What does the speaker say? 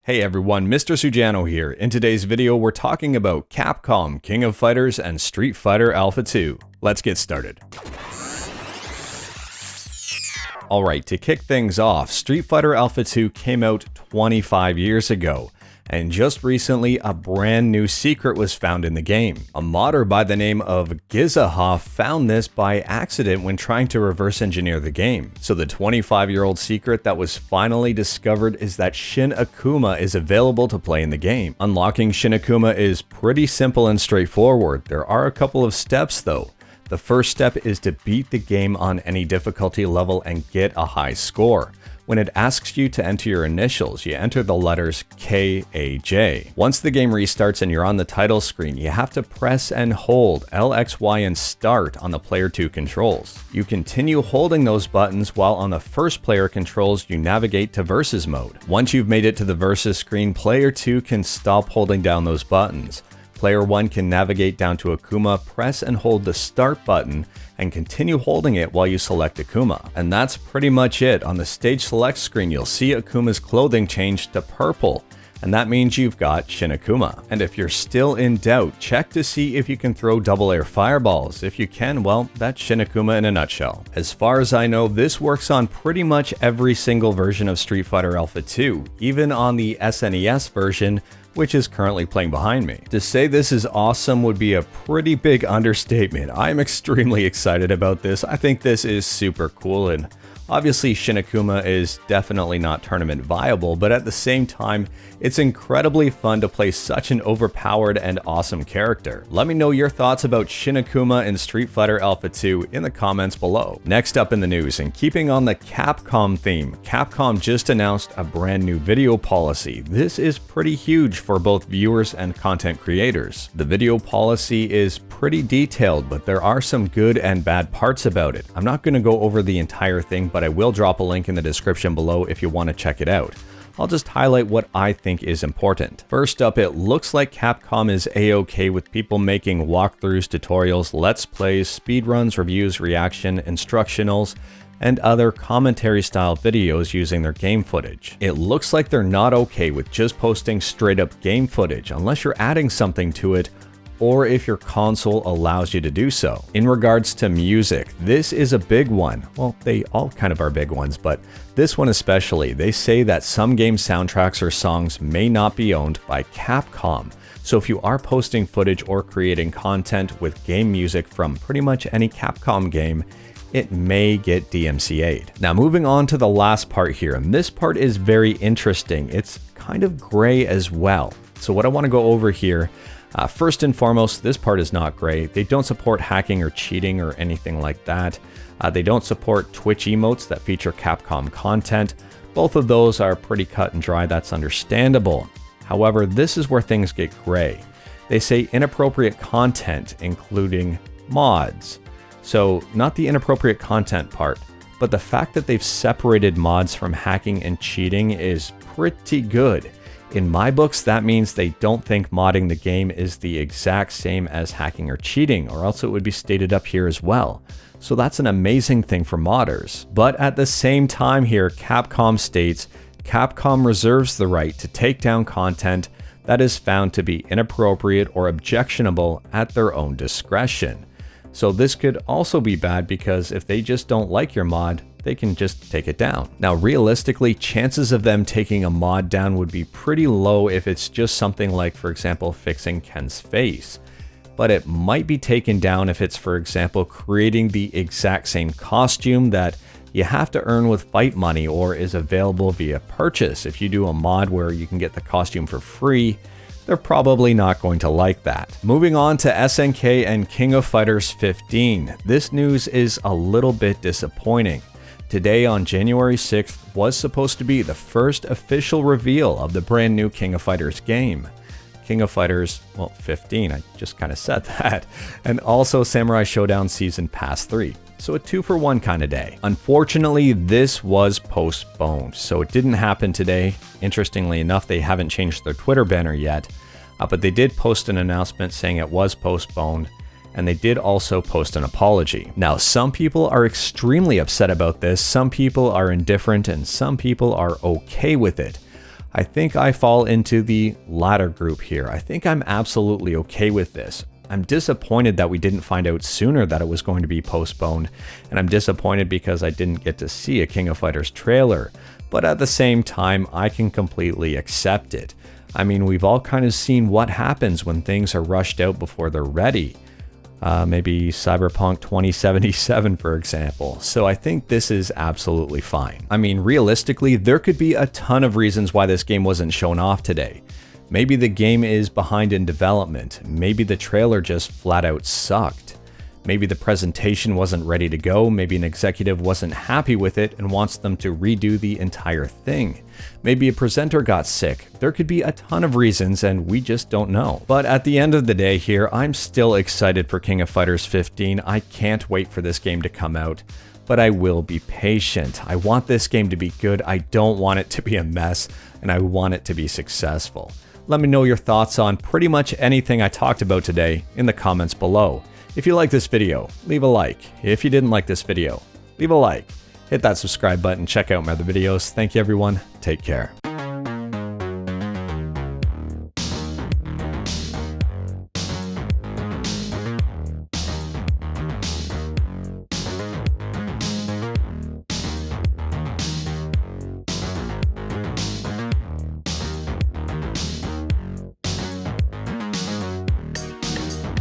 Hey everyone, Mr. Sujano here. In today's video, we're talking about Capcom, King of Fighters, and Street Fighter Alpha 2. Let's get started. Alright, to kick things off, Street Fighter Alpha 2 came out 25 years ago, and just recently a brand new secret was found in the game. A modder by the name of Gizahoff found this by accident when trying to reverse engineer the game. So the 25-year-old secret that was finally discovered is that Shin Akuma is available to play in the game. Unlocking Shin Akuma is pretty simple and straightforward. There are a couple of steps though. The first step is to beat the game on any difficulty level and get a high score. When it asks you to enter your initials, you enter the letters KAJ. Once the game restarts and you're on the title screen, you have to press and hold LXY and start on the player 2 controls. You continue holding those buttons while on the first player controls you navigate to versus mode. Once you've made it to the versus screen, player 2 can stop holding down those buttons. Player 1 can navigate down to Akuma, press and hold the start button, and continue holding it while you select Akuma. And that's pretty much it. On the stage select screen, you'll see Akuma's clothing change to purple, and that means you've got Shin Akuma. And if you're still in doubt, check to see if you can throw double air fireballs. If you can, well, that's Shin Akuma in a nutshell. As far as I know, this works on pretty much every single version of Street Fighter Alpha 2, even on the SNES version, which is currently playing behind me. To say this is awesome would be a pretty big understatement. I'm extremely excited about this. I think this is super cool, and obviously Shin Akuma is definitely not tournament viable, but at the same time, it's incredibly fun to play such an overpowered and awesome character. Let me know your thoughts about Shin Akuma in Street Fighter Alpha 2 in the comments below. Next up in the news, and keeping on the Capcom theme, Capcom just announced a brand new video policy. This is pretty huge for both viewers and content creators. The video policy is pretty detailed, but there are some good and bad parts about it. I'm not going to go over the entire thing, but I will drop a link in the description below if you want to check it out. I'll just highlight what I think is important. First up, it looks like Capcom is a-okay with people making walkthroughs, tutorials, let's plays, speedruns, reviews, reaction, instructionals, and other commentary style videos using their game footage. It looks like they're not okay with just posting straight up game footage unless you're adding something to it, or if your console allows you to do so. In regards to music, this is a big one. Well, they all kind of are big ones, but this one especially. They say that some game soundtracks or songs may not be owned by Capcom. So if you are posting footage or creating content with game music from pretty much any Capcom game, it may get DMCA'd. Now moving on to the last part here, and this part is very interesting. It's kind of gray as well. So what I want to go over here, first and foremost, this part is not gray. They don't support hacking or cheating or anything like that. They don't support Twitch emotes that feature Capcom content. Both of those are pretty cut and dry, that's understandable. However, this is where things get gray. They say inappropriate content, including mods. So not the inappropriate content part, but the fact that they've separated mods from hacking and cheating is pretty good. In my books, that means they don't think modding the game is the exact same as hacking or cheating, or else it would be stated up here as well. So that's an amazing thing for modders. But at the same time here, Capcom states, Capcom reserves the right to take down content that is found to be inappropriate or objectionable at their own discretion. So this could also be bad because if they just don't like your mod, they can just take it down. Now, realistically, chances of them taking a mod down would be pretty low if it's just something like, for example, fixing Ken's face. But it might be taken down if it's, for example, creating the exact same costume that you have to earn with fight money or is available via purchase. If you do a mod where you can get the costume for free, they're probably not going to like that. Moving on to SNK and King of Fighters 15. This news is a little bit disappointing. Today on January 6th was supposed to be the first official reveal of the brand new King of Fighters game. King of Fighters, well, 15, I just kind of said that, and also Samurai Shodown Season Pass 3. So a 2-for-1 kind of day. Unfortunately, this was postponed, so it didn't happen today. Interestingly enough, they haven't changed their Twitter banner yet, but they did post an announcement saying it was postponed, and they did also post an apology. Now, some people are extremely upset about this, some people are indifferent, and some people are okay with it. I think I fall into the latter group here. I think I'm absolutely okay with this. I'm disappointed that we didn't find out sooner that it was going to be postponed, and I'm disappointed because I didn't get to see a King of Fighters trailer, but at the same time, I can completely accept it. I mean, we've all kind of seen what happens when things are rushed out before they're ready. Maybe Cyberpunk 2077, for example. So I think this is absolutely fine. I mean, realistically, there could be a ton of reasons why this game wasn't shown off today. Maybe the game is behind in development. Maybe the trailer just flat out sucked. Maybe the presentation wasn't ready to go. Maybe an executive wasn't happy with it and wants them to redo the entire thing. Maybe a presenter got sick. There could be a ton of reasons and we just don't know. But at the end of the day here, I'm still excited for King of Fighters 15. I can't wait for this game to come out, but I will be patient. I want this game to be good. I don't want it to be a mess, and I want it to be successful. Let me know your thoughts on pretty much anything I talked about today in the comments below. If you like this video, leave a like. If you didn't like this video, leave a like. Hit that subscribe button, check out my other videos. Thank you everyone, take care.